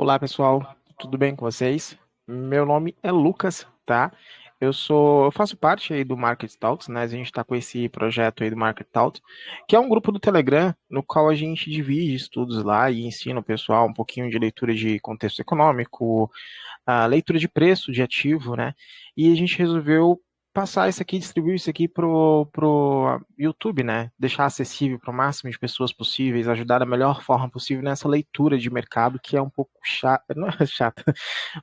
Olá, pessoal, tudo bem com vocês? Meu nome é Lucas, tá? Eu faço parte aí do Market Talks, né? A gente está com esse projeto aí do Market Talks, que é um grupo do Telegram, no qual a gente divide estudos lá e ensina o pessoal um pouquinho de leitura de contexto econômico, a leitura de preço de ativo, né? E a gente resolveu passar isso aqui, distribuir isso aqui pro YouTube, né? Deixar acessível para o máximo de pessoas possíveis, ajudar da melhor forma possível nessa leitura de mercado que é um pouco chata, não é chata,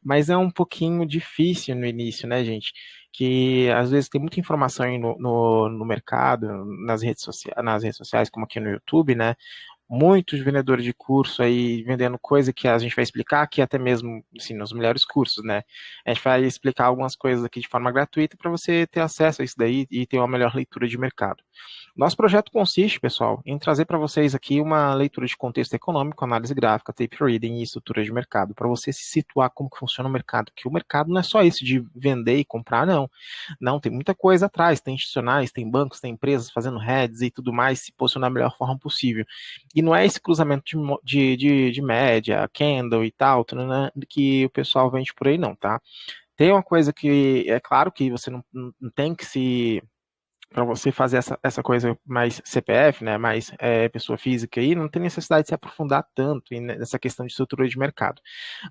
mas é um pouquinho difícil no início, né, gente? Que às vezes tem muita informação aí no mercado, nas redes sociais, como aqui no YouTube, né? Muitos vendedores de curso aí vendendo coisa que a gente vai explicar aqui até mesmo assim, nos melhores cursos, né? A gente vai explicar algumas coisas aqui de forma gratuita para você ter acesso a isso daí e ter uma melhor leitura de mercado. Nosso projeto consiste, pessoal, em trazer para vocês aqui uma leitura de contexto econômico, análise gráfica, tape reading e estrutura de mercado, para você se situar como que funciona o mercado, que o mercado não é só isso de vender e comprar, não. Não, tem muita coisa atrás, tem institucionais, tem bancos, tem empresas fazendo heads e tudo mais, se posicionar da melhor forma possível. E não é esse cruzamento de média, candle e tal, né, que o pessoal vende por aí, não, tá? Tem uma coisa que é claro que você não tem que se para você fazer essa coisa mais CPF, né, mais pessoa física aí, não tem necessidade de se aprofundar tanto nessa questão de estrutura de mercado.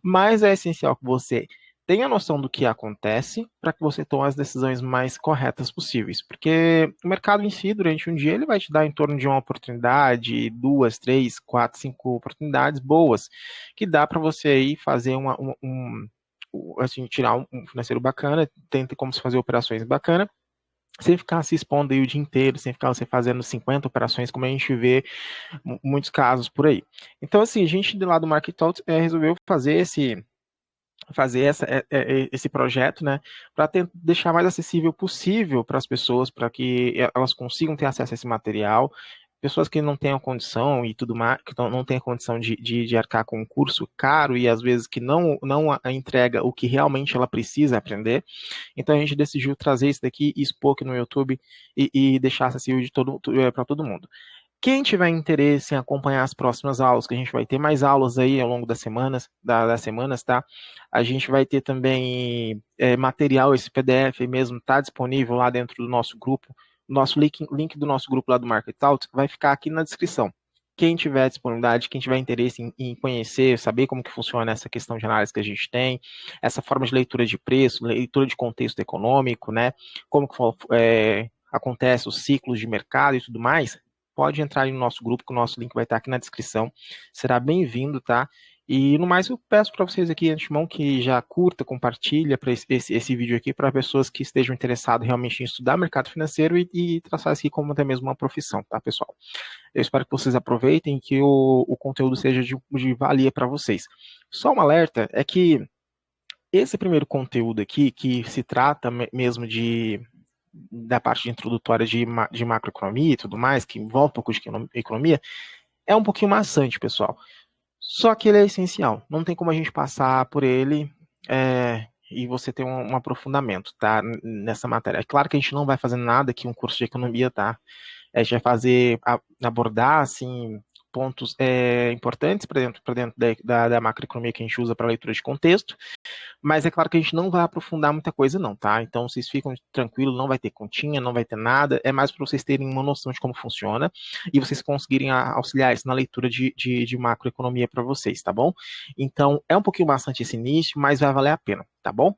Mas é essencial que você tenha noção do que acontece para que você tome as decisões mais corretas possíveis. Porque o mercado em si, durante um dia, ele vai te dar em torno de uma oportunidade, duas, três, quatro, cinco oportunidades boas, que dá para você aí fazer assim, tirar um financeiro bacana, tenta como se fazer operações bacanas, sem ficar se expondo aí o dia inteiro, sem ficar você fazendo 50 operações, como a gente vê muitos casos por aí. Então, assim, a gente do lado do Market Talks resolveu fazer esse projeto, né, para deixar mais acessível possível para as pessoas, para que elas consigam ter acesso a esse material. Pessoas que não tenham condição e tudo mais, que não tenham condição de arcar com um curso caro e às vezes que não entrega o que realmente ela precisa aprender. Então a gente decidiu trazer isso daqui e expor aqui no YouTube e deixar acessível para todo mundo. Quem tiver interesse em acompanhar as próximas aulas, que a gente vai ter mais aulas aí ao longo das semanas, tá? A gente vai ter também material, esse PDF mesmo está disponível lá dentro do nosso grupo. Nosso link do nosso grupo lá do Market Talks vai ficar aqui na descrição. Quem tiver disponibilidade, quem tiver interesse em conhecer, saber como que funciona essa questão de análise que a gente tem, essa forma de leitura de preço, leitura de contexto econômico, né? Como que acontece os ciclos de mercado e tudo mais, pode entrar aí no nosso grupo, que o nosso link vai estar aqui na descrição. Será bem-vindo, tá? E no mais, eu peço para vocês aqui, antemão, que já curta, compartilha para esse vídeo aqui para pessoas que estejam interessadas realmente em estudar mercado financeiro e traçar isso aqui como até mesmo uma profissão, tá, pessoal? Eu espero que vocês aproveitem e que o conteúdo seja de valia para vocês. Só um alerta é que esse primeiro conteúdo aqui, que se trata mesmo da parte introdutória de macroeconomia e tudo mais, que envolve um pouco de economia, é um pouquinho maçante, pessoal. Só que ele é essencial. Não tem como a gente passar por ele e você ter um aprofundamento, tá? Nessa matéria. É claro que a gente não vai fazer nada aqui, um curso de economia, tá? A gente vai abordar, assim, pontos importantes para dentro da macroeconomia que a gente usa para leitura de contexto, mas é claro que a gente não vai aprofundar muita coisa, não, tá? Então vocês ficam tranquilos, não vai ter continha, não vai ter nada. É mais para vocês terem uma noção de como funciona e vocês conseguirem auxiliar isso na leitura de macroeconomia para vocês, tá bom? Então é um pouquinho bastante esse início, mas vai valer a pena, tá bom?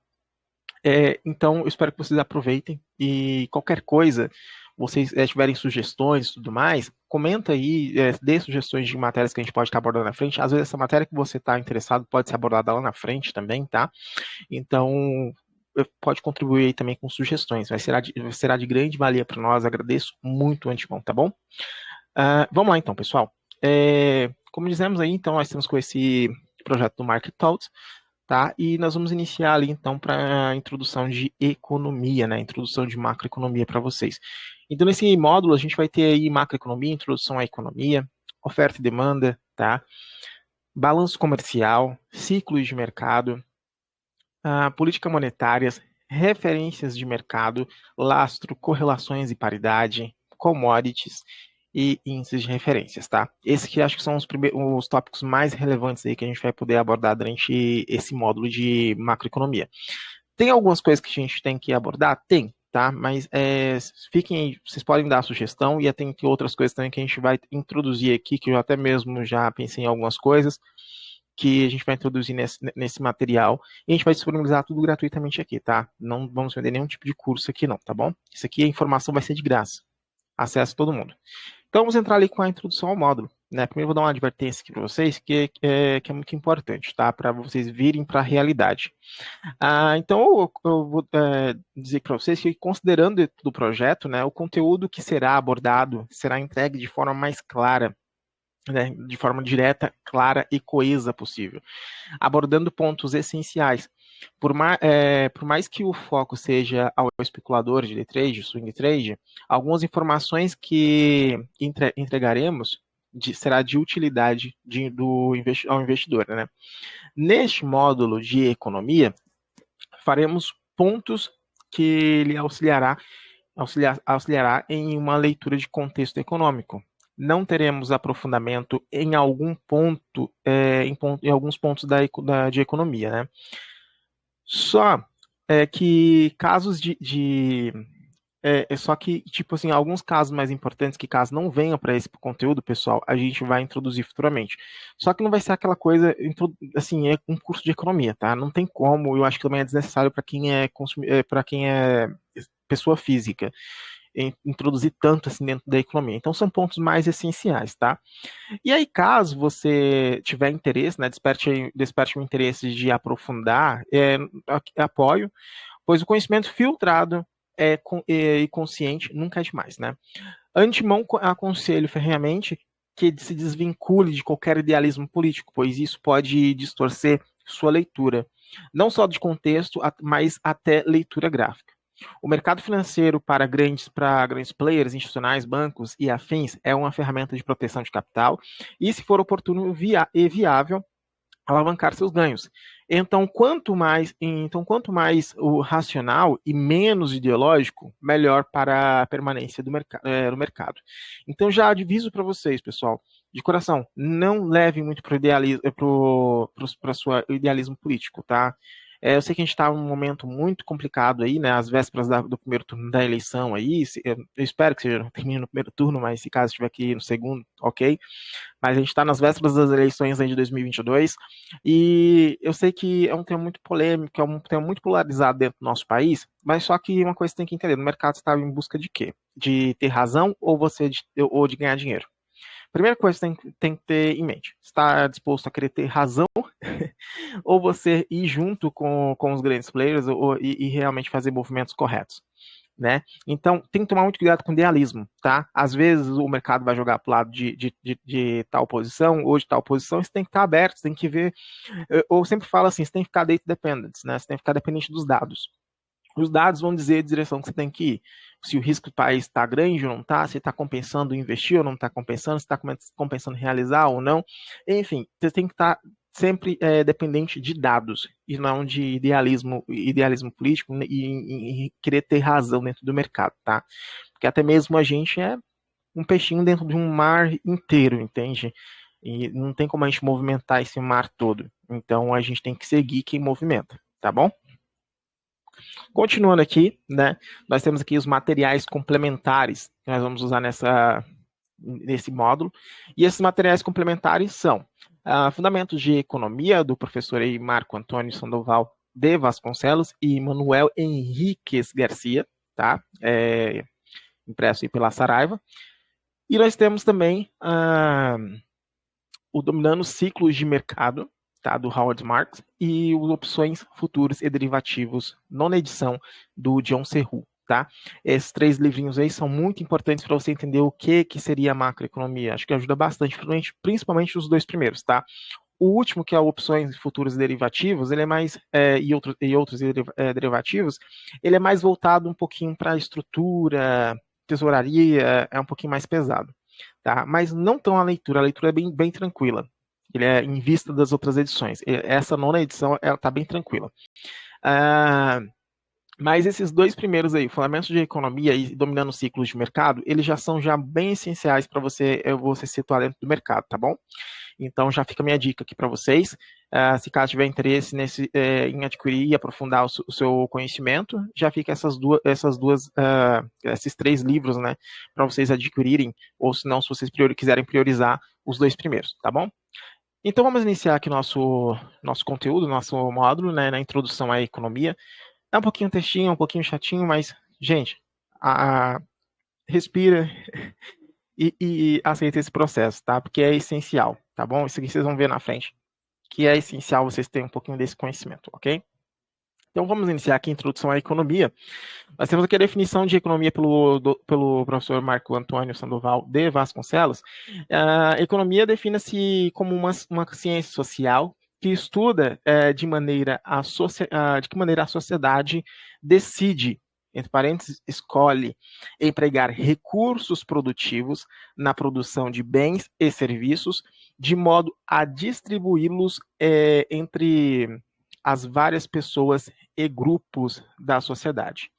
Então eu espero que vocês aproveitem e qualquer coisa, vocês tiverem sugestões e tudo mais, comenta aí, dê sugestões de matérias que a gente pode estar abordando na frente. Às vezes essa matéria que você está interessado pode ser abordada lá na frente também, tá? Então, pode contribuir aí também com sugestões, será de grande valia para nós, agradeço muito o antemão, tá bom? Vamos lá então, pessoal. Como dizemos aí, então, nós estamos com esse projeto do Market Talks, tá? E nós vamos iniciar ali então para a introdução de economia, né? Introdução de macroeconomia para vocês. Então, nesse módulo, a gente vai ter aí macroeconomia, introdução à economia, oferta e demanda, tá? Balanço comercial, ciclos de mercado, política monetárias, referências de mercado, lastro, correlações e paridade, commodities, e índices de referências, tá? Esses que acho que são os tópicos mais relevantes aí que a gente vai poder abordar durante esse módulo de macroeconomia. Tem algumas coisas que a gente tem que abordar? Tem, tá? Mas fiquem, vocês podem dar a sugestão e tem outras coisas também que a gente vai introduzir aqui, que eu até mesmo já pensei em algumas coisas que a gente vai introduzir nesse material e a gente vai disponibilizar tudo gratuitamente aqui, tá? Não vamos vender nenhum tipo de curso aqui não, tá bom? Isso aqui, a informação vai ser de graça. Acesso a todo mundo. Então vamos entrar ali com a introdução ao módulo. Né? Primeiro vou dar uma advertência aqui para vocês que é muito importante, tá? Para vocês virem para a realidade. Então eu vou dizer para vocês que considerando do projeto, né, o conteúdo que será abordado será entregue de forma mais clara, né, de forma direta, clara e coesa possível, abordando pontos essenciais. Por mais que o foco seja ao especulador de day trade, swing trade, algumas informações que entregaremos será de utilidade ao investidor. Né? Neste módulo de economia, faremos pontos que lhe auxiliará em uma leitura de contexto econômico. Não teremos aprofundamento em algum ponto, em alguns pontos de economia, né? Só que casos só que, tipo assim, alguns casos mais importantes que caso não venham para esse conteúdo, pessoal, a gente vai introduzir futuramente. Só que não vai ser aquela coisa, assim, é um curso de economia, tá? Não tem como, eu acho que também é desnecessário para quem é pessoa física, introduzir tanto assim dentro da economia. Então são pontos mais essenciais, tá? E aí, caso você tiver interesse, né, desperte o interesse de aprofundar, apoio, pois o conhecimento filtrado e consciente nunca é demais, né? Antemão, aconselho ferrenhamente que se desvincule de qualquer idealismo político, pois isso pode distorcer sua leitura, não só de contexto, mas até leitura gráfica. O mercado financeiro para grandes players, institucionais, bancos e afins, é uma ferramenta de proteção de capital e, se for oportuno e viável, alavancar seus ganhos. Quanto mais o racional e menos ideológico, melhor para a permanência no mercado. Então já aviso para vocês, pessoal, de coração, não levem muito para o seu idealismo político, tá? Eu sei que a gente está num momento muito complicado aí, né? Às vésperas do primeiro turno da eleição aí. Eu espero que seja termine no primeiro turno, mas se caso estiver aqui no segundo, ok. Mas a gente está nas vésperas das eleições aí de 2022 e eu sei que é um tema muito polêmico, é um tema muito polarizado dentro do nosso país, mas só que uma coisa que você tem que entender, no mercado você está em busca de quê? De ter razão ou de ganhar dinheiro? Primeira coisa que você tem que ter em mente, está disposto a querer ter razão ou você ir junto com os grandes players e realmente fazer movimentos corretos? Né? Então, tem que tomar muito cuidado com o idealismo, tá? Às vezes o mercado vai jogar para o lado de tal posição ou de tal posição, você tem que estar aberto, você tem que ver. Eu sempre falo assim, você tem que ficar data dependent, né? Você tem que ficar dependente dos dados. Os dados vão dizer a direção que você tem que ir. Se o risco do país está grande ou não está, se está compensando investir ou não está compensando, se está compensando realizar ou não. Enfim, você tem que estar sempre dependente de dados e não de idealismo político e querer ter razão dentro do mercado, tá? Porque até mesmo a gente é um peixinho dentro de um mar inteiro, entende? E não tem como a gente movimentar esse mar todo. Então a gente tem que seguir quem movimenta, tá bom? Continuando aqui, né, nós temos aqui os materiais complementares que nós vamos usar nesse módulo. E esses materiais complementares são Fundamentos de Economia, do professor Marco Antônio Sandoval de Vasconcelos e Manuel Henriques Garcia, tá? Impresso aí pela Saraiva. E nós temos também o Dominando Ciclos de Mercado, tá, do Howard Marks, e os Opções, Futuros e Derivativos, nona edição, do John Serru. Tá? Esses 3 livrinhos aí são muito importantes para você entender o que seria a macroeconomia. Acho que ajuda bastante, principalmente os 2 primeiros. Tá? O último, que é Opções, Futuros e Derivativos, ele é mais, e outros derivativos, ele é mais voltado um pouquinho para a estrutura, tesouraria, é um pouquinho mais pesado. Tá? Mas não tão a leitura é bem tranquila. Ele é em vista das outras edições. Essa nona edição ela está bem tranquila. Mas esses dois primeiros aí, Fundamentos de Economia e Dominando Ciclos de Mercado, eles já são já bem essenciais para você situar dentro do mercado, tá bom? Então já fica a minha dica aqui para vocês. Se caso tiver interesse em adquirir e aprofundar o seu conhecimento, já fica esses três livros, né, para vocês adquirirem, ou se não, se vocês quiserem priorizar os dois primeiros, tá bom? Então vamos iniciar aqui nosso conteúdo, nosso módulo, né, na introdução à economia. É um pouquinho textinho, um pouquinho chatinho, mas, gente, respira e aceita esse processo, tá? Porque é essencial, tá bom? Isso aqui vocês vão ver na frente, que é essencial vocês terem um pouquinho desse conhecimento, ok? Então vamos iniciar aqui a introdução à economia. Nós temos aqui a definição de economia pelo professor Marco Antônio Sandoval de Vasconcelos. A economia define-se como uma ciência social que estuda de que maneira a sociedade decide, entre parênteses, escolhe empregar recursos produtivos na produção de bens e serviços, de modo a distribuí-los entre as várias pessoas e grupos da sociedade,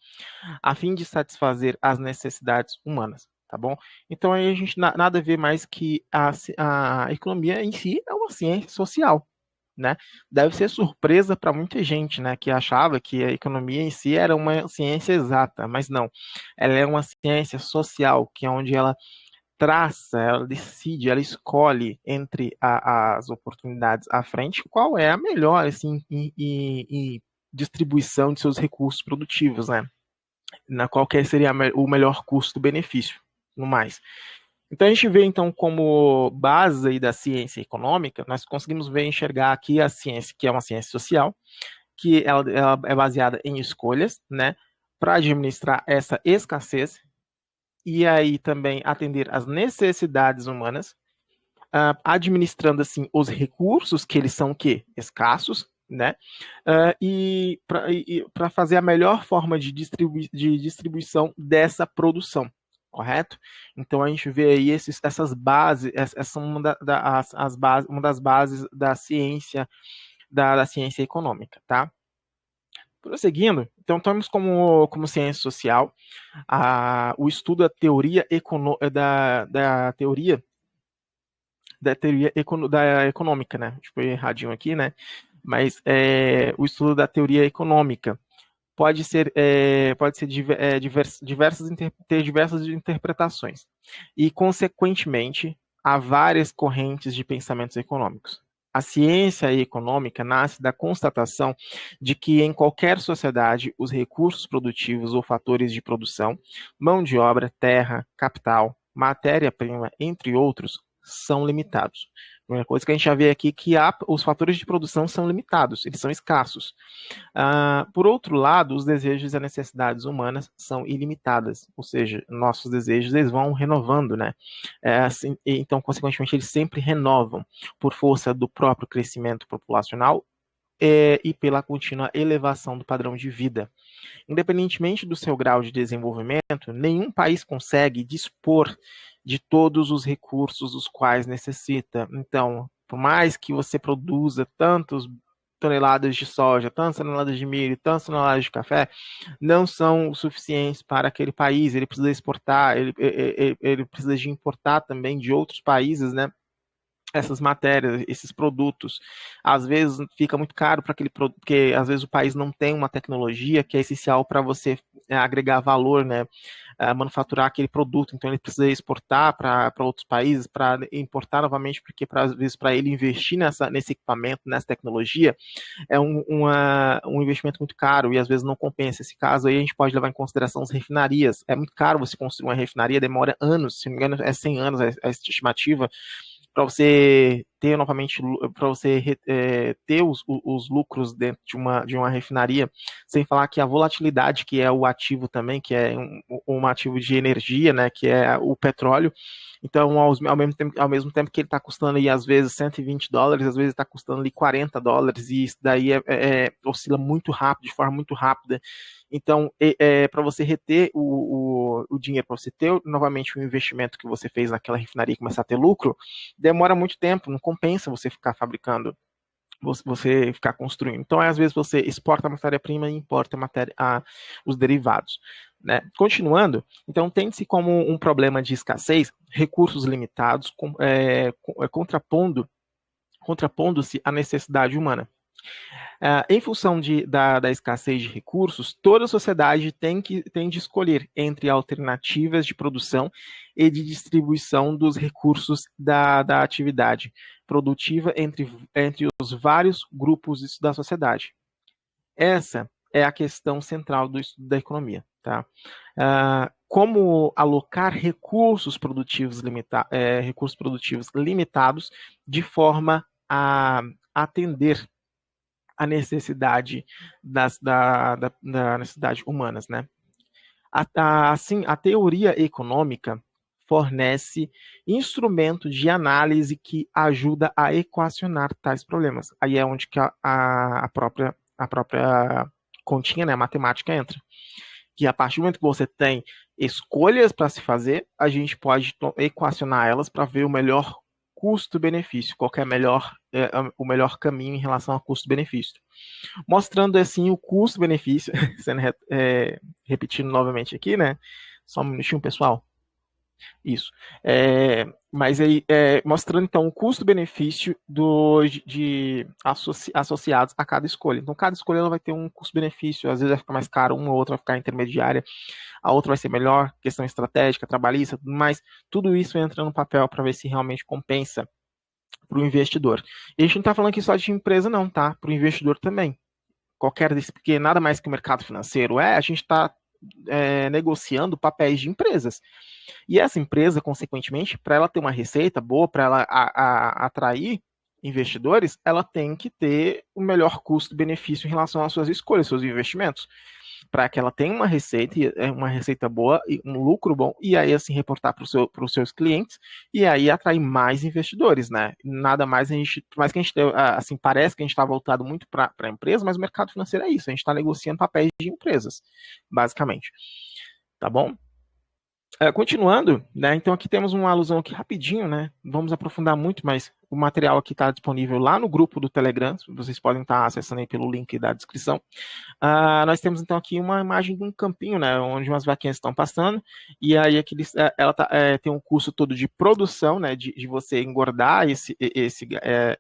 a fim de satisfazer as necessidades humanas, tá bom? Então aí a gente nada a ver mais que a economia em si é uma ciência social, né? Deve ser surpresa para muita gente, né, que achava que a economia em si era uma ciência exata, mas não. Ela é uma ciência social, que é onde ela traça, ela decide, ela escolhe entre as oportunidades à frente qual é a melhor assim, e distribuição de seus recursos produtivos, né? Na qual que seria o melhor custo-benefício, no mais. Então a gente vê então como base aí da ciência econômica, nós conseguimos ver enxergar aqui a ciência, que é uma ciência social, que ela é baseada em escolhas, né, para administrar essa escassez e aí também atender às necessidades humanas, administrando assim os recursos que eles são o quê? Escassos, né? E para fazer a melhor forma de distribuição dessa produção, correto? Então a gente vê aí essas bases, essa é uma das bases da ciência da ciência econômica, tá? Prosseguindo, então temos como ciência social o estudo da teoria econômica, né? Tipo, erradinho aqui, né? Mas o estudo da teoria econômica pode ser ter diversas interpretações e, consequentemente, há várias correntes de pensamentos econômicos. A ciência econômica nasce da constatação de que em qualquer sociedade os recursos produtivos ou fatores de produção, mão de obra, terra, capital, matéria-prima, entre outros, são limitados. Uma coisa que a gente já vê aqui é que os fatores de produção são limitados, eles são escassos. Por outro lado, os desejos e as necessidades humanas são ilimitadas, ou seja, nossos desejos eles vão renovando, né? Assim, então, consequentemente, eles sempre renovam por força do próprio crescimento populacional e pela contínua elevação do padrão de vida. Independentemente do seu grau de desenvolvimento, nenhum país consegue dispor de todos os recursos os quais necessita. Então, por mais que você produza tantos toneladas de soja, tantas toneladas de milho, tantas toneladas de café, não são o suficientes para aquele país. Ele precisa exportar, ele precisa de importar também de outros países, né? Essas matérias, esses produtos, às vezes fica muito caro para aquele produto, porque às vezes o país não tem uma tecnologia que é essencial para você agregar valor, né, manufaturar aquele produto, então ele precisa exportar para outros países, para importar novamente, porque às vezes para ele investir nesse equipamento, nessa tecnologia, é um investimento muito caro e às vezes não compensa. Esse caso aí a gente pode levar em consideração as refinarias. É muito caro você construir uma refinaria, demora anos, se não me engano é 100 anos a estimativa, para você ter novamente, para você ter os lucros dentro de uma refinaria, sem falar que a volatilidade, que é o ativo também, que é um ativo de energia, né, que é o petróleo. Então, ao mesmo tempo que ele está custando aí, às vezes, $120, às vezes está custando ali $40, e isso daí oscila muito rápido, de forma muito rápida. Então, para você reter o dinheiro, para você ter novamente o investimento que você fez naquela refinaria e começar a ter lucro, demora muito tempo, não compensa você ficar fabricando você ficar construindo. Então, às vezes, você exporta a matéria-prima e importa os derivados. Né? Continuando, então, tem-se como um problema de escassez recursos limitados, contrapondo-se à necessidade humana. Em função da escassez de recursos, toda a sociedade tem de escolher entre alternativas de produção e de distribuição dos recursos da atividade produtiva entre os vários grupos da sociedade. Essa é a questão central do estudo da economia. Tá? Como alocar recursos produtivos limitados de forma a atender a necessidade da necessidade humanas, né? Assim, a teoria econômica fornece instrumento de análise que ajuda a equacionar tais problemas. Aí é onde que a própria continha, né, a matemática entra. Que a partir do momento que você tem escolhas para se fazer, a gente pode equacionar elas para ver o melhor custo-benefício, qual é o melhor caminho em relação ao custo-benefício. Mostrando assim o custo-benefício, repetindo novamente aqui, né? Só um minutinho, pessoal. Isso. Mas aí, mostrando então o custo-benefício associados a cada escolha. Então, cada escolha ela vai ter um custo-benefício, às vezes vai ficar mais caro, uma ou outra vai ficar intermediária, a outra vai ser melhor, questão estratégica, trabalhista, tudo mais. Tudo isso entra no papel para ver se realmente compensa para o investidor. E a gente não está falando aqui só de empresa, não, tá? Para o investidor também. Porque nada mais que o mercado financeiro a gente está negociando papéis de empresas. E essa empresa, consequentemente, para ela ter uma receita boa, para ela atrair investidores, ela tem que ter o melhor custo-benefício em relação às suas escolhas, seus investimentos, para que ela tenha uma receita boa, um lucro bom, e aí assim reportar para os seus clientes, e aí atrair mais investidores, né? Nada mais mais que a gente assim, parece que a gente está voltado muito para a empresa, mas o mercado financeiro é isso, a gente está negociando papéis de empresas, basicamente. Tá bom? Continuando, né? Então aqui temos uma alusão aqui rapidinho, né? Vamos aprofundar muito, mas o material aqui está disponível lá no grupo do Telegram, vocês podem estar acessando aí pelo link da descrição. Nós temos então aqui uma imagem de um campinho, né? Onde umas vaquinhas estão passando, e aí ela tem um custo todo de produção, né? De você engordar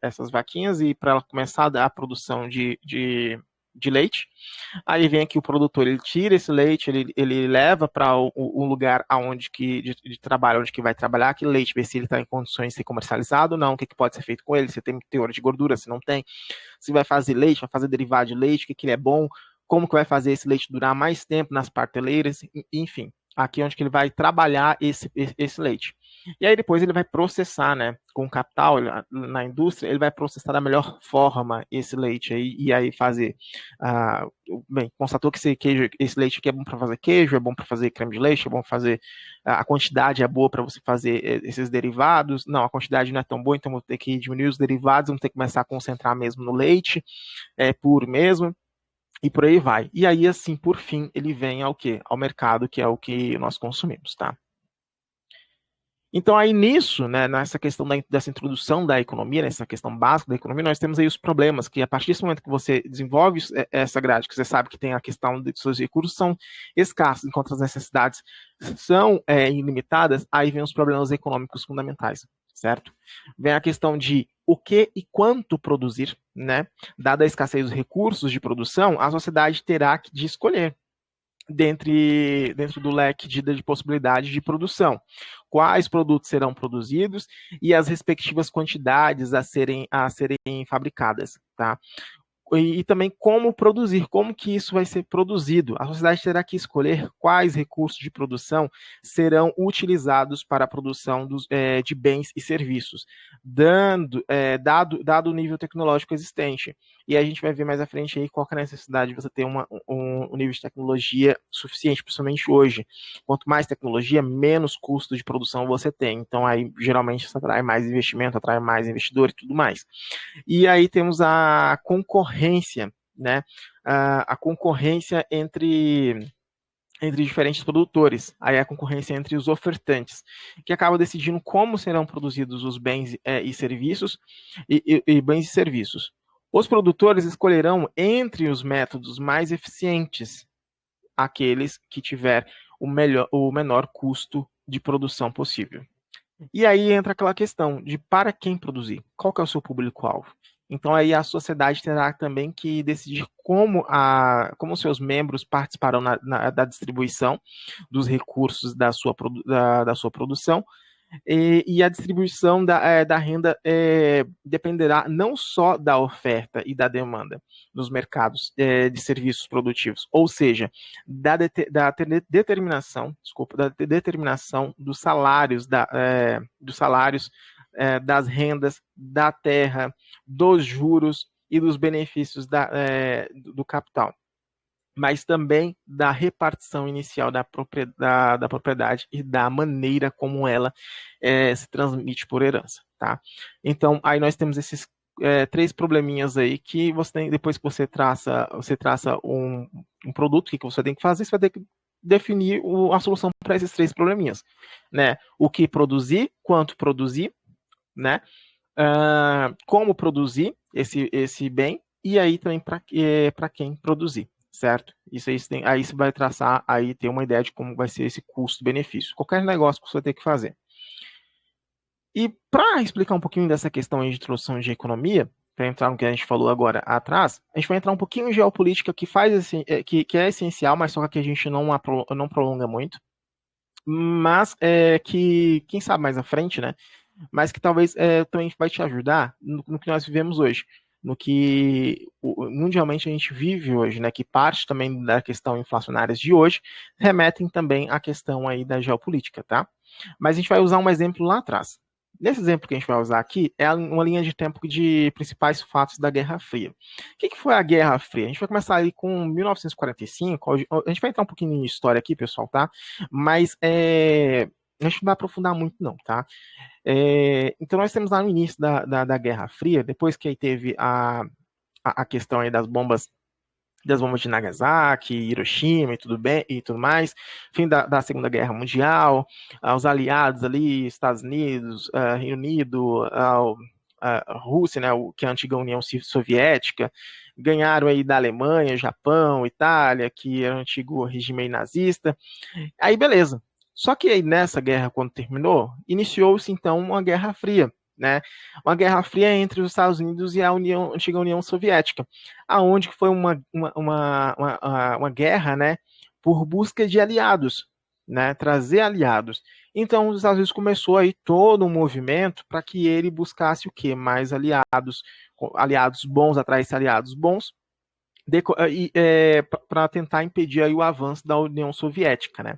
essas vaquinhas e para ela começar a dar a produção de leite. Aí vem aqui o produtor, ele tira esse leite, ele leva para o lugar de trabalho, onde que vai trabalhar aquele leite, ver se ele está em condições de ser comercializado ou não, o que pode ser feito com ele, se tem teor de gordura, se não tem, se vai fazer leite, vai fazer derivado de leite, o que ele é bom, como que vai fazer esse leite durar mais tempo nas prateleiras, enfim. Aqui é onde que ele vai trabalhar esse leite. E aí depois ele vai processar, né, com capital na indústria, ele vai processar da melhor forma esse leite aí, e aí fazer, constatou que esse leite aqui é bom para fazer queijo, é bom para fazer creme de leite, é bom fazer, a quantidade é boa para você fazer esses derivados, não, a quantidade não é tão boa, então vou ter que diminuir os derivados, vamos ter que começar a concentrar mesmo no leite, puro mesmo, e por aí vai. E aí, assim, por fim, ele vem ao quê? Ao mercado, que é o que nós consumimos, tá? Então, aí nisso, né, nessa questão dessa introdução da economia, nessa questão básica da economia, nós temos aí os problemas, que a partir desse momento que você desenvolve essa grade, que você sabe que tem a questão de seus recursos são escassos, enquanto as necessidades são ilimitadas, aí vem os problemas econômicos fundamentais, certo? Vem a questão de o que e quanto produzir, né? Dada a escassez dos recursos de produção, a sociedade terá de escolher dentro do leque de possibilidade de produção. Quais produtos serão produzidos e as respectivas quantidades a serem fabricadas, tá? E também como produzir, como que isso vai ser produzido. A sociedade terá que escolher quais recursos de produção serão utilizados para a produção de bens e serviços, dado o nível tecnológico existente. E a gente vai ver mais à frente aí qual que é a necessidade de você ter um nível de tecnologia suficiente, principalmente hoje. Quanto mais tecnologia, menos custo de produção você tem. Então, aí, geralmente, isso atrai mais investimento, atrai mais investidores e tudo mais. E aí temos a concorrência, né? A concorrência entre diferentes produtores, aí a concorrência entre os ofertantes, que acaba decidindo como serão produzidos os bens e serviços, e bens e serviços. Os produtores escolherão entre os métodos mais eficientes aqueles que tiver o menor custo de produção possível. E aí entra aquela questão de para quem produzir, qual que é o seu público-alvo. Então aí a sociedade terá também que decidir como seus membros participarão da distribuição dos recursos da sua produção, a distribuição da renda dependerá não só da oferta e da demanda nos mercados de serviços produtivos, ou seja, determinação dos salários, das rendas, da terra, dos juros e dos benefícios do capital, mas também da repartição inicial da propriedade e da maneira como ela se transmite por herança, tá? Então, aí nós temos esses três probleminhas aí que você tem, depois que você traça um produto, o que você tem que fazer? Você vai ter que definir a solução para esses três probleminhas, né? O que produzir, quanto produzir, né? Como produzir esse bem e aí também para quem produzir, certo? Isso aí você vai traçar, aí ter uma ideia de como vai ser esse custo-benefício. Qualquer negócio que você vai ter que fazer. E para explicar um pouquinho dessa questão de introdução de economia, para entrar no que a gente falou agora atrás, a gente vai entrar um pouquinho em geopolítica que é essencial, mas só que aqui a gente não prolonga muito, mas que, quem sabe mais à frente, né? Mas que talvez também vai te ajudar no que nós vivemos hoje, no que mundialmente a gente vive hoje, né, que parte também da questão inflacionária de hoje remetem também à questão aí da geopolítica, tá? Mas a gente vai usar um exemplo lá atrás. Nesse exemplo que a gente vai usar aqui, é uma linha de tempo de principais fatos da Guerra Fria. O que foi a Guerra Fria? A gente vai começar aí com 1945, a gente vai entrar um pouquinho em história aqui, pessoal, tá? Mas a gente não vai aprofundar muito não, tá? Então nós temos lá no início da Guerra Fria, depois que aí teve a questão aí das bombas de Nagasaki, Hiroshima e tudo mais, fim da Segunda Guerra Mundial, os aliados ali, Estados Unidos, Reino Unido, a Rússia, né, que é a antiga União Soviética, ganharam aí da Alemanha, Japão, Itália, que era o antigo regime nazista. Aí beleza. Só que aí nessa guerra, quando terminou, iniciou-se então uma Guerra Fria, né? Uma Guerra Fria entre os Estados Unidos e a antiga União Soviética, aonde foi uma guerra, né, por busca de aliados, né, trazer aliados. Então os Estados Unidos começou aí todo um movimento para que ele buscasse o quê? Mais aliados bons atrás de aliados bons, para tentar impedir aí o avanço da União Soviética, né?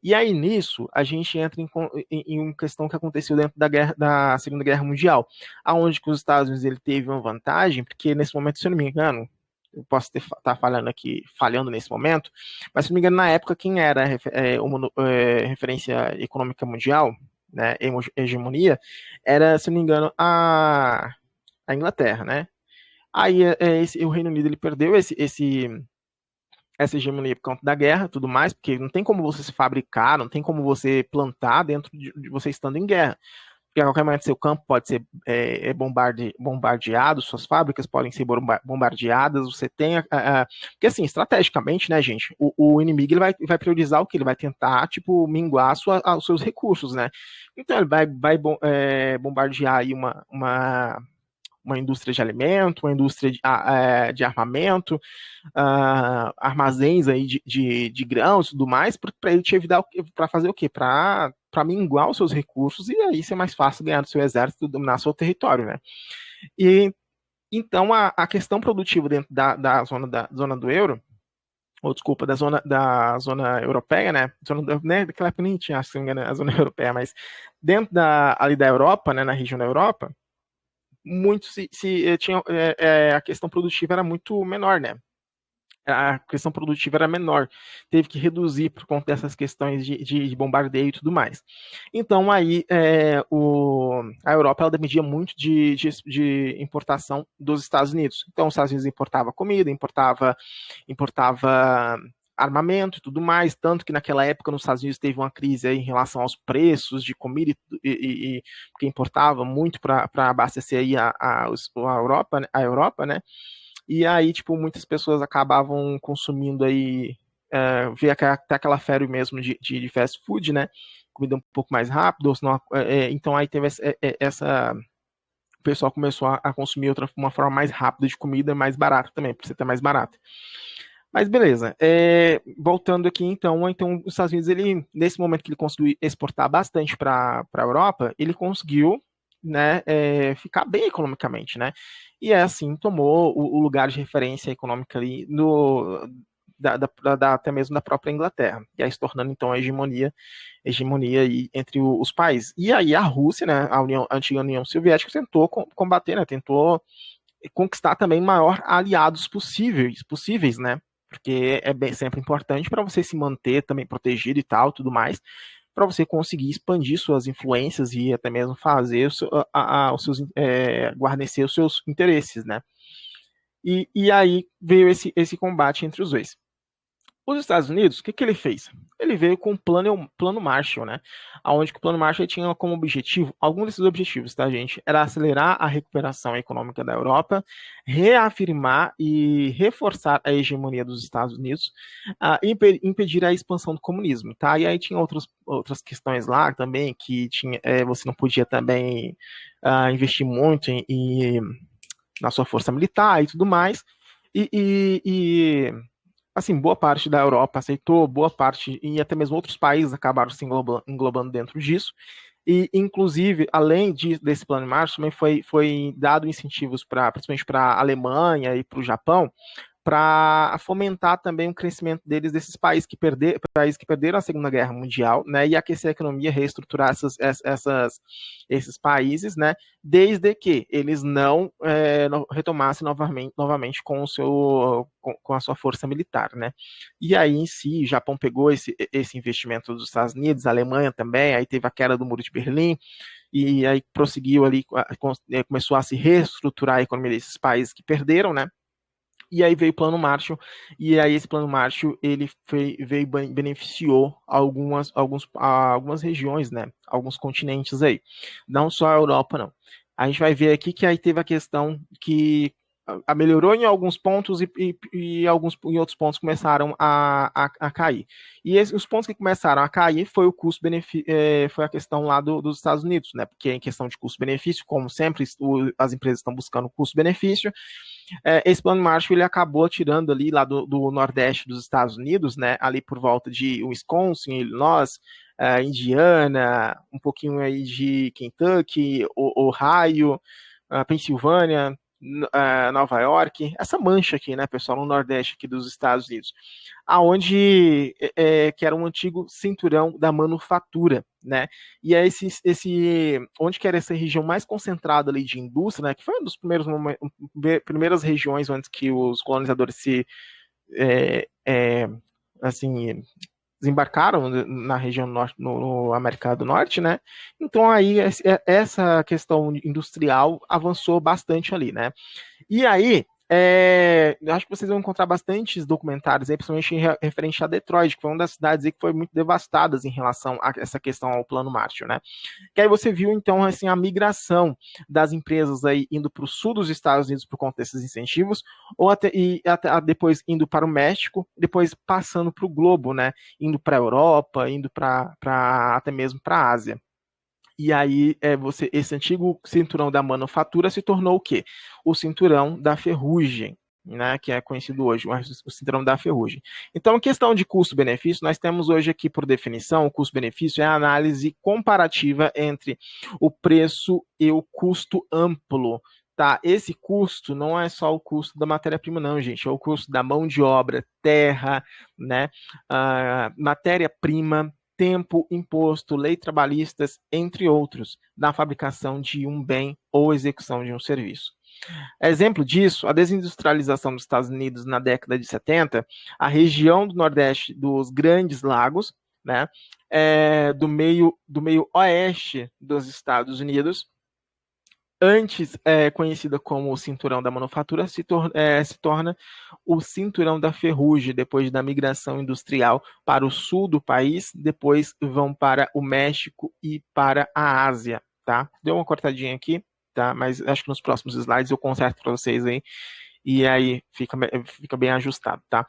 E aí nisso a gente entra em uma questão que aconteceu dentro da Segunda Guerra Mundial, aonde que os Estados Unidos ele teve uma vantagem, porque nesse momento, se eu não me engano, eu posso estar falhando nesse momento, mas se não me engano na época quem era referência econômica mundial, né, hegemonia, era, se não me engano, a Inglaterra, né? Aí o Reino Unido ele perdeu essa hegemonia por conta da guerra, tudo mais, porque não tem como você se fabricar, não tem como você plantar dentro de você estando em guerra. Porque a qualquer momento seu campo pode ser bombardeado, suas fábricas podem ser bombardeadas, você tem porque assim, estrategicamente, né, gente, o inimigo ele vai priorizar o que? Ele vai tentar, tipo, minguar os seus recursos, né? Então ele vai bombardear aí uma indústria de alimento, uma indústria de armamento, armazéns aí de grãos e tudo mais, para ele te evitar para fazer o quê? Para minguar os seus recursos e aí ser mais fácil ganhar do seu exército e dominar seu território, né? E então a questão produtiva dentro da zona do euro, ou desculpa, da zona europeia, né? Daquela época nem tinha, se não me engano, a zona europeia, mas dentro ali da Europa, né, na região da Europa, muito tinha a questão produtiva era muito menor, né? A questão produtiva era menor, teve que reduzir por conta dessas questões de bombardeio e tudo mais. Então aí a Europa ela dependia muito de importação dos Estados Unidos. Então os Estados Unidos importava comida, importava armamento e tudo mais, tanto que naquela época nos Estados Unidos teve uma crise aí em relação aos preços de comida que importava muito para abastecer aí a Europa, né? E aí, tipo, muitas pessoas acabavam consumindo aí, via até aquela febre mesmo de fast food, né? Comida um pouco mais rápida, ou senão, então aí teve essa o pessoal começou a consumir uma forma mais rápida de comida, mais barata também, por ser até mais barata. Mas beleza, voltando aqui então os Estados Unidos, ele, nesse momento que ele conseguiu exportar bastante para a Europa, ele conseguiu, né, ficar bem economicamente, né? E assim tomou o lugar de referência econômica ali até mesmo da própria Inglaterra, e aí se tornando então a hegemonia aí entre os países. E aí a Rússia, né, a antiga União Soviética, tentou combater, né, tentou conquistar também maior aliados possíveis, né? Porque sempre importante para você se manter também protegido e tal, tudo mais, para você conseguir expandir suas influências e até mesmo fazer os seus, guarnecer os seus interesses, né? E aí veio esse combate entre os dois. Os Estados Unidos, o que, que ele fez? Ele veio com o plano Marshall, né? Onde que o plano Marshall tinha como objetivo, algum desses objetivos, tá, gente? Era acelerar a recuperação econômica da Europa, reafirmar e reforçar a hegemonia dos Estados Unidos, impedir a expansão do comunismo, tá? E aí tinha outras questões lá também, que você não podia também investir muito na sua força militar e tudo mais. E assim, boa parte da Europa aceitou, boa parte, e até mesmo outros países acabaram se englobando dentro disso. E, inclusive, além desse plano de Marshall, também foi dado incentivos principalmente para a Alemanha e para o Japão, para fomentar também o crescimento desses países que perderam a Segunda Guerra Mundial, né, e aquecer a economia, reestruturar esses países, né, desde que eles não retomassem novamente com a sua força militar, né. E aí, em si, o Japão pegou esse investimento dos Estados Unidos, a Alemanha também, aí teve a queda do Muro de Berlim, e aí prosseguiu ali, começou a se reestruturar a economia desses países que perderam, né, e aí veio o Plano Marshall, e aí esse Plano Marshall, ele veio beneficiou algumas regiões, né, alguns continentes aí, não só a Europa, não. A gente vai ver aqui que aí teve a questão que melhorou em alguns pontos e em outros pontos começaram a cair. E os pontos que começaram a cair foi o custo-benefício, foi a questão lá dos Estados Unidos, né? Porque em questão de custo-benefício, como sempre, as empresas estão buscando custo-benefício, esse plano Marshall ele acabou tirando ali lá do Nordeste dos Estados Unidos, né, ali por volta de Wisconsin, Illinois, Indiana, um pouquinho aí de Kentucky, Ohio, Pensilvânia, Nova York, essa mancha aqui, né, pessoal, no Nordeste aqui dos Estados Unidos, aonde que era um antigo cinturão da manufatura, né? E é onde que era essa região mais concentrada ali de indústria, né? Que foi um dos primeiras regiões onde que os colonizadores se assim desembarcaram na região norte, no América do Norte, né? Então aí essa questão industrial avançou bastante ali, né? E aí, eu acho que vocês vão encontrar bastantes documentários, aí, principalmente referente a Detroit, que foi uma das cidades aí que foi muito devastadas em relação a essa questão ao Plano Marshall, né? Que aí você viu, então, assim, a migração das empresas aí indo para o sul dos Estados Unidos por conta desses incentivos, ou até depois indo para o México, depois passando para o globo, né? Indo para a Europa, indo para até mesmo para a Ásia. E aí, esse antigo cinturão da manufatura se tornou o quê? O cinturão da ferrugem, né, que é conhecido hoje, o cinturão da ferrugem. Então, em questão de custo-benefício, nós temos hoje aqui, por definição, o custo-benefício é a análise comparativa entre o preço e o custo amplo. Tá, esse custo não é só o custo da matéria-prima, não, gente, é o custo da mão de obra, terra, né, matéria-prima, tempo, imposto, lei trabalhistas, entre outros, na fabricação de um bem ou execução de um serviço. Exemplo disso, a desindustrialização dos Estados Unidos na década de 70, a região do Nordeste dos Grandes Lagos, né, do meio oeste dos Estados Unidos, antes conhecida como o Cinturão da Manufatura, se torna o Cinturão da Ferrugem, depois da migração industrial para o sul do país, depois vão para o México e para a Ásia, tá? Deu uma cortadinha aqui, tá? Mas acho que nos próximos slides eu conserto para vocês aí, e aí fica bem ajustado, tá?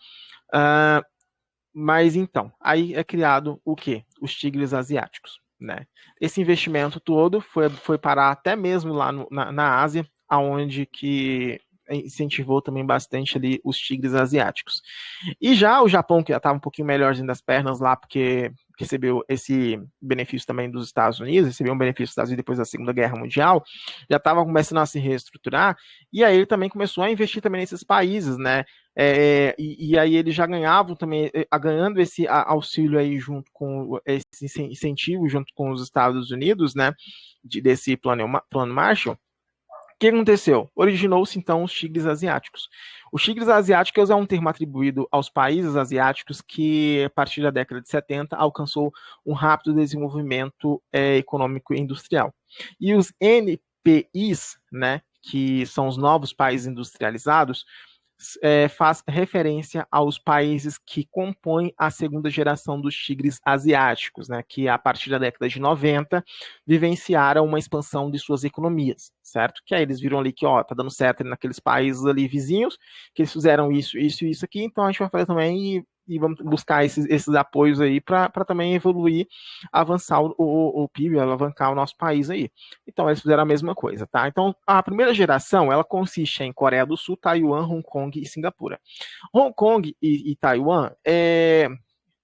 Mas então, aí é criado o quê? Os tigres asiáticos, né? Esse investimento todo foi parar até mesmo lá na Ásia, aonde que incentivou também bastante ali os tigres asiáticos. E já o Japão, que já estava um pouquinho melhorzinho das pernas lá, porque recebeu esse benefício também dos Estados Unidos, recebeu um benefício dos Estados Unidos depois da Segunda Guerra Mundial, já estava começando a se reestruturar, e aí ele também começou a investir também nesses países, né? E aí eles já ganhavam também, ganhando esse auxílio aí junto com esse incentivo junto com os Estados Unidos, né? Desse plano Marshall. O que aconteceu? Originou-se então os tigres asiáticos. Os tigres asiáticos é um termo atribuído aos países asiáticos que, a partir da década de 70, alcançou um rápido desenvolvimento econômico e industrial. E os NPIs, né, que são os novos países industrializados, faz referência aos países que compõem a segunda geração dos tigres asiáticos, né, que a partir da década de 90 vivenciaram uma expansão de suas economias, certo? Que aí eles viram ali que, ó, tá dando certo naqueles países ali vizinhos, que eles fizeram isso, isso e isso aqui, então a gente vai fazer também e vamos buscar esses apoios aí para também evoluir, avançar o PIB, alavancar o nosso país aí. Então, eles fizeram a mesma coisa, tá? Então, a primeira geração, ela consiste em Coreia do Sul, Taiwan, Hong Kong e Singapura. Hong Kong e Taiwan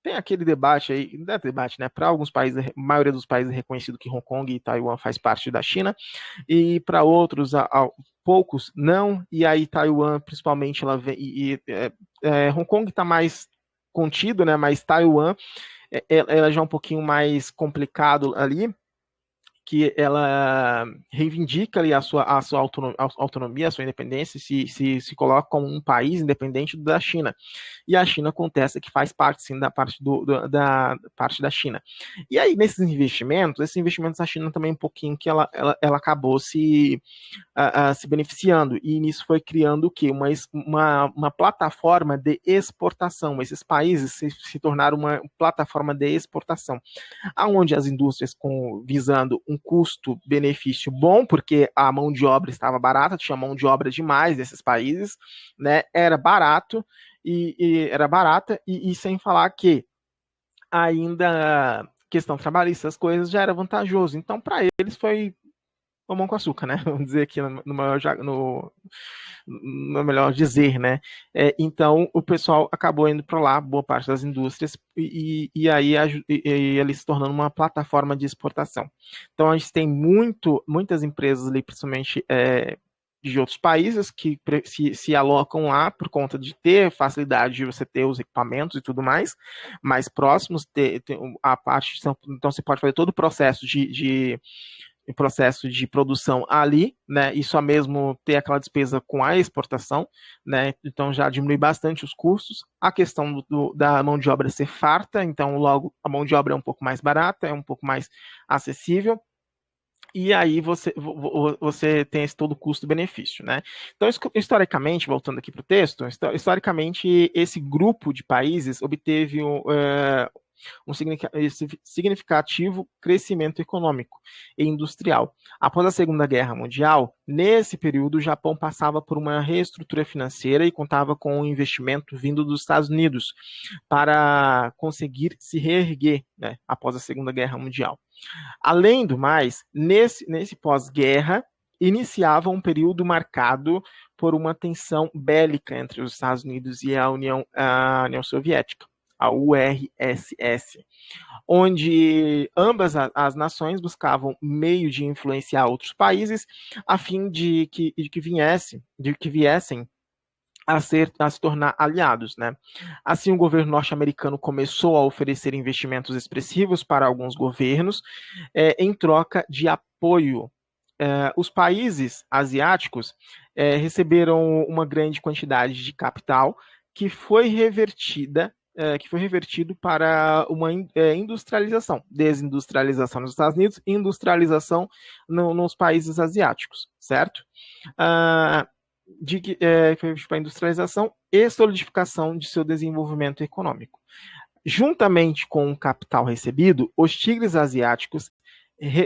tem aquele debate aí, não é debate, né? Para alguns países, a maioria dos países é reconhecido que Hong Kong e Taiwan faz parte da China, e para outros, poucos não, e aí Taiwan, principalmente, ela vem, Hong Kong está mais contido, né? Mas Taiwan, ela já é um pouquinho mais complicado ali, que ela reivindica ali a sua autonomia, a sua independência, se coloca como um país independente da China. E a China acontece que faz parte, sim, da parte, da parte da China. E aí, esses investimentos, a China também um pouquinho que ela acabou se beneficiando, e nisso foi criando o quê? Uma plataforma de exportação. Esses países se tornaram uma plataforma de exportação, aonde as indústrias visando um custo-benefício bom, porque a mão de obra estava barata, tinha mão de obra demais nesses países, né? Era barato era barata, e sem falar que ainda questão trabalhista, as coisas já era vantajoso. Então, para eles foi mamão com açúcar, né? Vamos dizer aqui no melhor dizer, né? Então, o pessoal acabou indo para lá, boa parte das indústrias, e aí ele se tornando uma plataforma de exportação. Então, a gente tem muitas empresas ali, principalmente de outros países, que se alocam lá por conta de ter facilidade de você ter os equipamentos e tudo mais próximos, ter a parte, então você pode fazer todo o processo de produção ali, né, e só mesmo ter aquela despesa com a exportação, né, então já diminui bastante os custos. A questão da mão de obra ser farta, então logo a mão de obra é um pouco mais barata, é um pouco mais acessível, e aí você tem esse todo custo-benefício, né? Então, historicamente, voltando aqui para o texto, historicamente, esse grupo de países obteve um significativo crescimento econômico e industrial. Após a Segunda Guerra Mundial, nesse período, o Japão passava por uma reestrutura financeira e contava com um investimento vindo dos Estados Unidos para conseguir se reerguer, né, após a Segunda Guerra Mundial. Além do mais, nesse pós-guerra, iniciava um período marcado por uma tensão bélica entre os Estados Unidos e a União Soviética, a URSS, onde ambas as nações buscavam meio de influenciar outros países a fim de que viessem a se tornar aliados, né? Assim, o governo norte-americano começou a oferecer investimentos expressivos para alguns governos em troca de apoio. Os países asiáticos receberam uma grande quantidade de capital que foi revertida que foi revertido para uma industrialização, desindustrialização nos Estados Unidos, industrialização nos países asiáticos, certo? Ah, foi para a industrialização e solidificação de seu desenvolvimento econômico. Juntamente com o capital recebido, os tigres asiáticos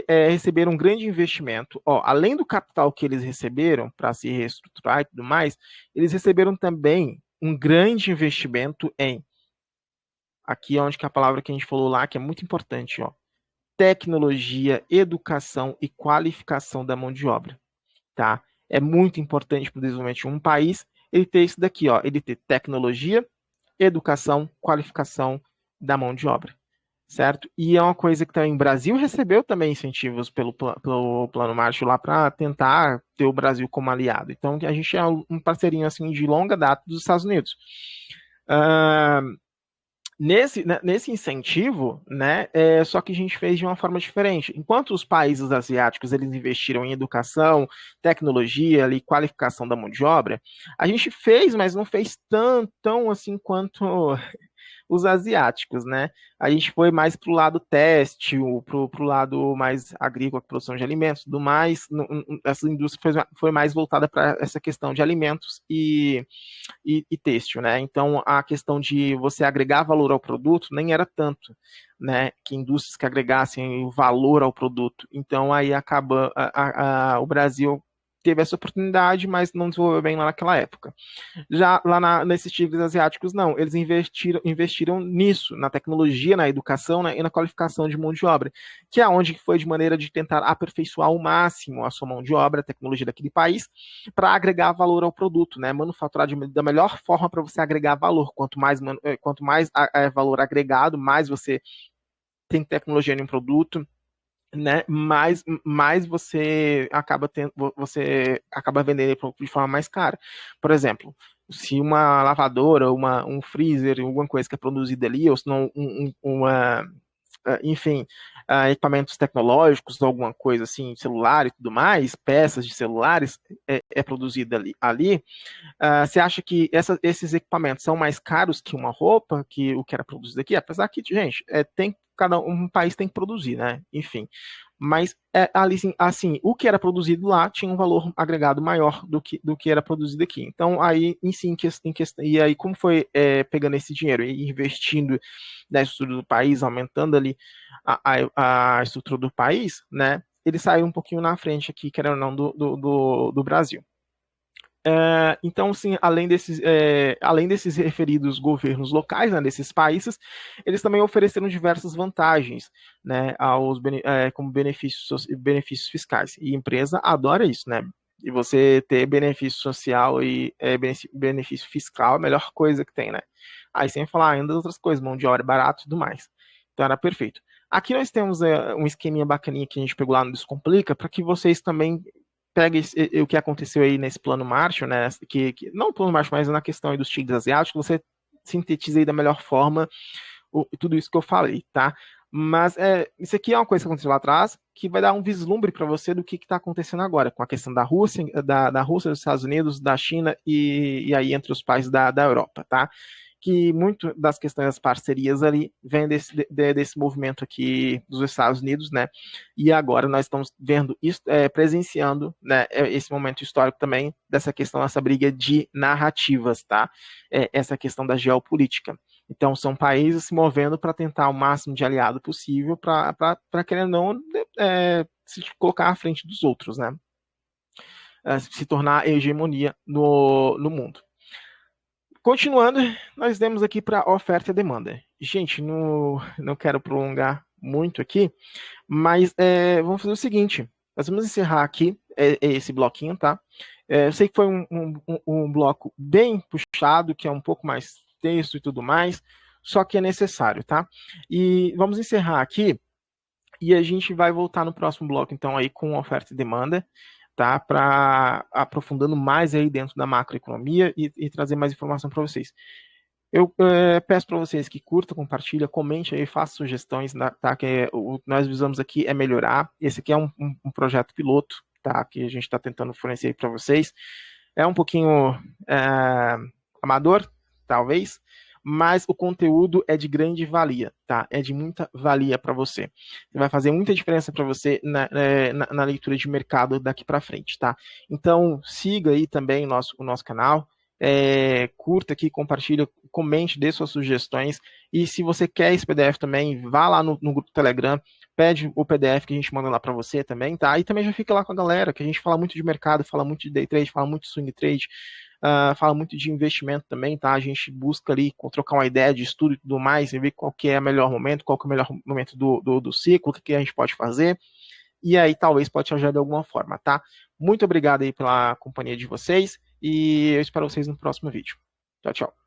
receberam um grande investimento. Além do capital que eles receberam para se reestruturar e tudo mais, eles receberam também um grande investimento em, aqui é onde que a palavra que a gente falou lá, que é muito importante, tecnologia, educação e qualificação da mão de obra, tá? É muito importante para o desenvolvimento de um país ele ter isso daqui, ele ter tecnologia, educação, qualificação da mão de obra, certo? E é uma coisa que também o Brasil recebeu também incentivos pelo Plano Marshall lá para tentar ter o Brasil como aliado. Então, a gente é um parceirinho assim de longa data dos Estados Unidos. Nesse incentivo, né, só que a gente fez de uma forma diferente. Enquanto os países asiáticos eles investiram em educação, tecnologia e qualificação da mão de obra, a gente fez, mas não fez tão assim quanto os asiáticos, né? A gente foi mais para o lado têxtil, para o lado mais agrícola, produção de alimentos, tudo mais. Essa indústria foi mais voltada para essa questão de alimentos e têxtil, né? Então, a questão de você agregar valor ao produto nem era tanto, né? Que indústrias que agregassem valor ao produto. Então, aí acaba o Brasil teve essa oportunidade, mas não desenvolveu bem lá naquela época. Já lá nesses tigres asiáticos, não. Eles investiram nisso, na tecnologia, na educação, né, e na qualificação de mão de obra, que é onde foi de maneira de tentar aperfeiçoar ao máximo a sua mão de obra, a tecnologia daquele país, para agregar valor ao produto, né? Manufaturar da melhor forma para você agregar valor. Quanto mais valor agregado, mais você tem tecnologia em um produto, né, mais você acaba vendendo de forma mais cara. Por exemplo, se uma lavadora, um freezer, alguma coisa que é produzida ali, ou se não enfim, equipamentos tecnológicos, alguma coisa assim, celular e tudo mais, peças de celulares é produzida ali. Você acha que esses equipamentos são mais caros que uma roupa, que o que era produzido aqui? Apesar que, gente, cada um país tem que produzir, né? Enfim. Mas ali, assim, o que era produzido lá tinha um valor agregado maior do que era produzido aqui. Então, aí, e aí, como foi pegando esse dinheiro e investindo na estrutura do país, aumentando ali a estrutura do país, né? Ele saiu um pouquinho na frente aqui, querendo ou não, do Brasil. Então, sim, além desses referidos governos locais, né, desses países, eles também ofereceram diversas vantagens, né, como benefícios fiscais. E a empresa adora isso, né? E você ter benefício social e benefício fiscal é a melhor coisa que tem, né? Aí sem falar ainda das outras coisas, mão de obra barato e tudo mais. Então era perfeito. Aqui nós temos um esqueminha bacaninha que a gente pegou lá no Descomplica para que vocês também pega o que aconteceu aí nesse plano Marshall, né? Não o plano Marshall, mas na questão aí dos tigres asiáticos, você sintetiza aí da melhor forma tudo isso que eu falei, tá? Mas isso aqui é uma coisa que aconteceu lá atrás, que vai dar um vislumbre para você do que está acontecendo agora, com a questão da Rússia, da Rússia, dos Estados Unidos, da China e aí entre os países da Europa, tá? Que muito das questões das parcerias ali vem desse movimento aqui dos Estados Unidos, né? E agora nós estamos vendo isso, presenciando, né, esse momento histórico também dessa questão, essa briga de narrativas, tá? Essa questão da geopolítica. Então, são países se movendo para tentar o máximo de aliado possível para querendo ou não, se colocar à frente dos outros, né? Se tornar a hegemonia no mundo. Continuando, nós temos aqui para oferta e demanda. Gente, não quero prolongar muito aqui, mas vamos fazer o seguinte: nós vamos encerrar aqui esse bloquinho, tá? Eu sei que foi um bloco bem puxado, que é um pouco mais texto e tudo mais, só que é necessário, tá? E vamos encerrar aqui e a gente vai voltar no próximo bloco, então, aí com oferta e demanda, tá? Para aprofundando mais aí dentro da macroeconomia e trazer mais informação para vocês. Eu peço para vocês que curta, compartilha, comente aí, faça sugestões, tá? Que o que nós visamos aqui é melhorar. Esse aqui é um projeto piloto, tá? Que a gente está tentando fornecer para vocês. É um pouquinho amador, talvez, mas o conteúdo é de grande valia, tá? É de muita valia para você. Vai fazer muita diferença para você na leitura de mercado daqui para frente, tá? Então, siga aí também o nosso canal, curta aqui, compartilha, comente, dê suas sugestões, e se você quer esse PDF também, vá lá no grupo Telegram, pede o PDF que a gente manda lá para você também, tá? E também já fica lá com a galera, que a gente fala muito de mercado, fala muito de day trade, fala muito de swing trade, fala muito de investimento também, tá? A gente busca ali trocar uma ideia de estudo e tudo mais, e ver qual que é o melhor momento, qual que é o melhor momento do ciclo, o que a gente pode fazer, e aí talvez pode te ajudar de alguma forma, tá? Muito obrigado aí pela companhia de vocês, e eu espero vocês no próximo vídeo. Tchau, tchau.